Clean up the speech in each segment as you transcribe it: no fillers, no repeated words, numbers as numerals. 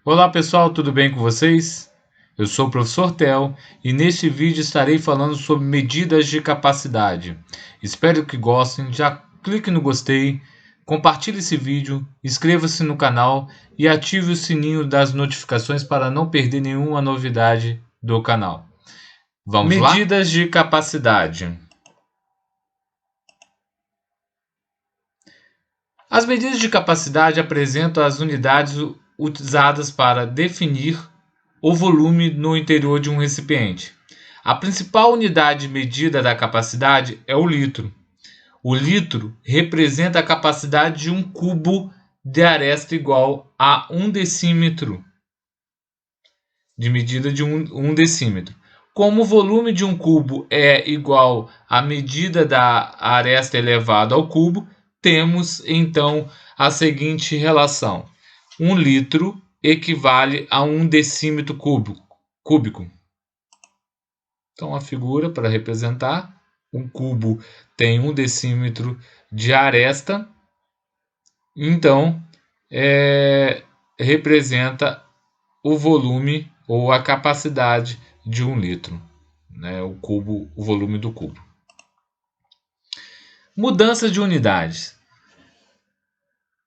Olá pessoal, tudo bem com vocês? Eu sou o professor Tel e neste vídeo estarei falando sobre medidas de capacidade. Espero que gostem, já clique no gostei, compartilhe esse vídeo, inscreva-se no canal e ative o sininho das notificações para não perder nenhuma novidade do canal. Vamos lá? Medidas de capacidade. As medidas de capacidade apresentam as unidades utilizadas para definir o volume no interior de um recipiente. A principal unidade de medida da capacidade é o litro. O litro representa a capacidade de um cubo de aresta igual a 1 decímetro, de medida de 1 decímetro. Como o volume de um cubo é igual à medida da aresta elevado ao cubo, temos então a seguinte relação: 1 litro equivale a 1 decímetro cúbico. Então, a figura para representar: um cubo tem 1 decímetro de aresta, então representa o volume ou a capacidade de 1 litro, né? O volume do cubo. Mudança de unidades.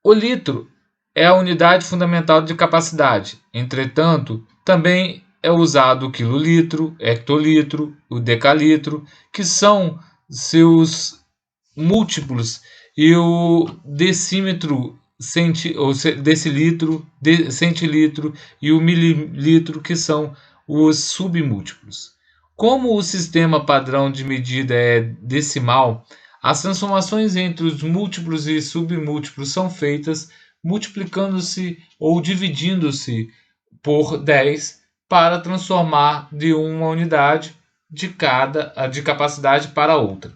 O litro é a unidade fundamental de capacidade. Entretanto, também é usado o quilolitro, hectolitro, o decalitro, que são seus múltiplos, e o decímetro, decilitro, centilitro e o mililitro, que são os submúltiplos. Como o sistema padrão de medida é decimal, as transformações entre os múltiplos e submúltiplos são feitas multiplicando-se ou dividindo-se por 10 para transformar de uma unidade de capacidade para outra.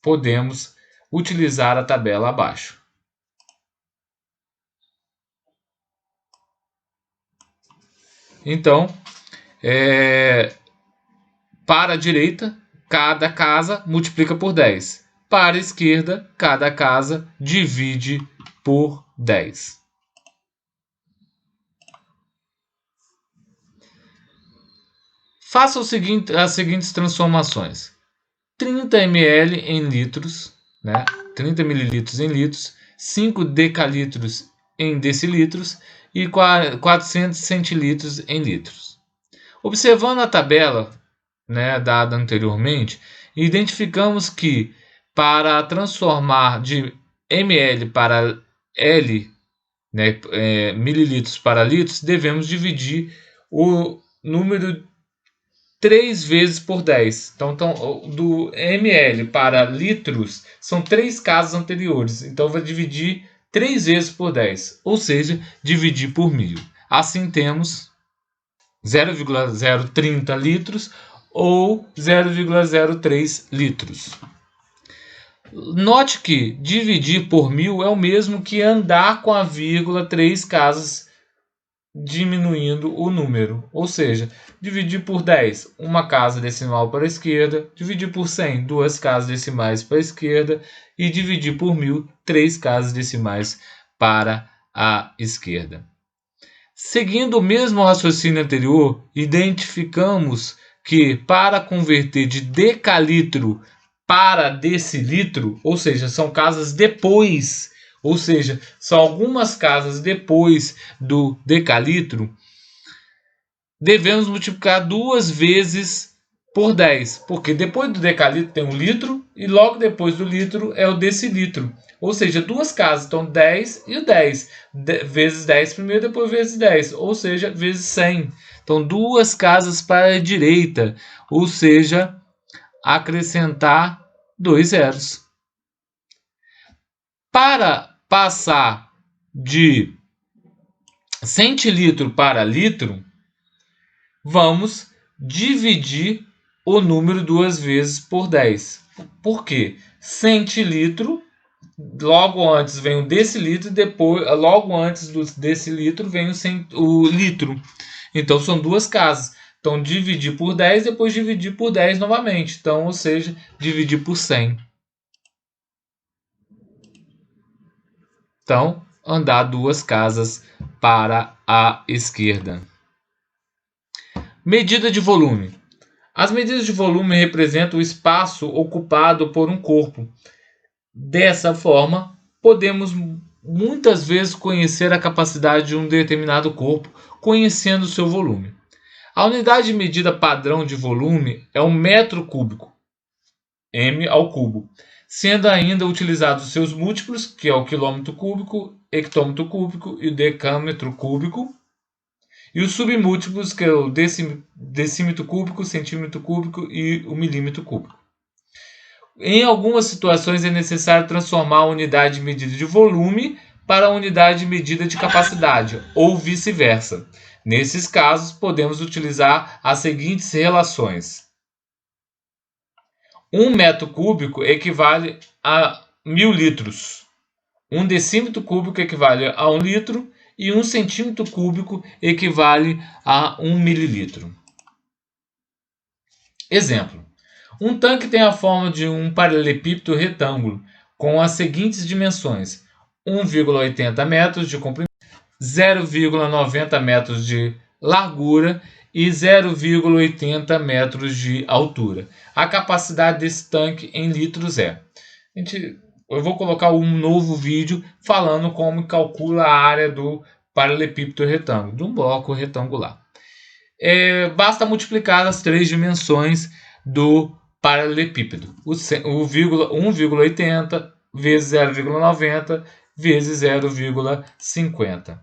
Podemos utilizar a tabela abaixo. Então, para a direita, cada casa multiplica por 10. Para a esquerda, cada casa divide por 10. Faça as seguintes transformações: 30 ml em litros, né? 30 mililitros em litros, 5 decalitros em decilitros e 400 centilitros em litros. Observando a tabela, né, dada anteriormente, identificamos que para transformar de ml para L, né, mililitros para litros, devemos dividir o número 3 vezes por 10. Então, do ml para litros são 3 casas anteriores. Então, vai dividir 3 vezes por 10, ou seja, dividir por 1000. Assim, temos 0,030 litros ou 0,03 litros. Note que dividir por 1000 é o mesmo que andar com a vírgula 3 casas diminuindo o número, ou seja, dividir por 10, uma casa decimal para a esquerda, dividir por 100, duas casas decimais para a esquerda, e dividir por 1000, três casas decimais para a esquerda. Seguindo o mesmo raciocínio anterior, identificamos que para converter de decalitro para decilitro, ou seja, são casas depois, ou seja, são algumas casas depois do decalitro, devemos multiplicar 2 vezes por 10, porque depois do decalitro tem um litro e logo depois do litro é o decilitro. Ou seja, duas casas, então 10 e o 10. Vezes 10 primeiro, depois vezes 10, ou seja, vezes 100. Então, duas casas para a direita, ou seja, acrescentar 2 zeros. Para passar de centilitro para litro, vamos dividir o número 2 vezes por 10. Por quê? Centilitro, logo antes vem o decilitro, e depois, logo antes do decilitro vem o litro. Então, são duas casas. Então, dividir por 10, depois dividir por 10 novamente. Então, ou seja, dividir por 100. Então, andar 2 casas para a esquerda. Medida de volume. As medidas de volume representam o espaço ocupado por um corpo. Dessa forma, podemos muitas vezes conhecer a capacidade de um determinado corpo, conhecendo seu volume. A unidade de medida padrão de volume é o metro cúbico, m ao cubo, sendo ainda utilizados seus múltiplos, que é o quilômetro cúbico, hectômetro cúbico e o decâmetro cúbico, e os submúltiplos, que é o decímetro cúbico, centímetro cúbico e o milímetro cúbico. Em algumas situações é necessário transformar a unidade de medida de volume para a unidade de medida de capacidade, ou vice-versa. Nesses casos, podemos utilizar as seguintes relações. 1 metro cúbico equivale a 1000 litros. 1 decímetro cúbico equivale a 1 litro e 1 centímetro cúbico equivale a 1 mililitro. Exemplo. Um tanque tem a forma de um paralelepípedo retângulo com as seguintes dimensões: 1,80 metros de comprimento, 0,90 metros de largura e 0,80 metros de altura. A capacidade desse tanque em litros é... Eu vou colocar um novo vídeo falando como calcula a área do paralelepípedo retângulo, de um bloco retangular. Basta multiplicar as 3 dimensões do paralelepípedo. O 1,80 vezes 0,90 vezes 0,50.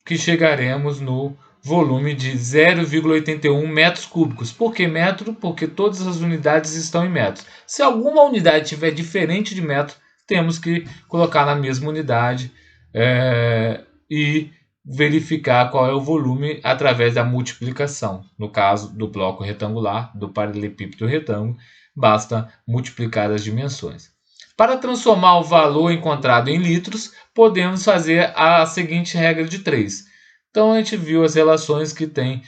Que chegaremos no volume de 0,81 metros cúbicos. Por que metro? Porque todas as unidades estão em metros. Se alguma unidade tiver diferente de metro, temos que colocar na mesma unidade e verificar qual é o volume através da multiplicação. No caso do bloco retangular, do paralelepípedo retângulo, basta multiplicar as dimensões. Para transformar o valor encontrado em litros, podemos fazer a seguinte regra de 3. Então, a gente viu as relações que tem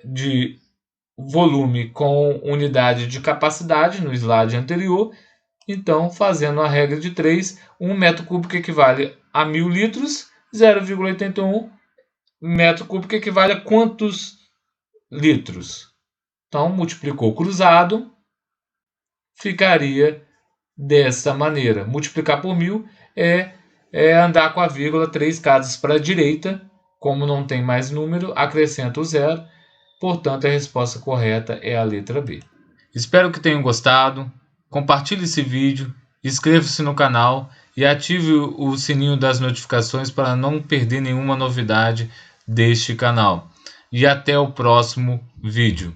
de volume com unidade de capacidade no slide anterior. Então, fazendo a regra de 3, 1 metro cúbico equivale a 1000 litros, 0,81 metro cúbico equivale a quantos litros? Então, multiplicou cruzado, ficaria dessa maneira. Multiplicar por 1000 é andar com a vírgula 3 casas para a direita. Como não tem mais número, acrescenta o zero. Portanto, a resposta correta é a letra B. Espero que tenham gostado. Compartilhe esse vídeo, inscreva-se no canal e ative o sininho das notificações para não perder nenhuma novidade deste canal. E até o próximo vídeo.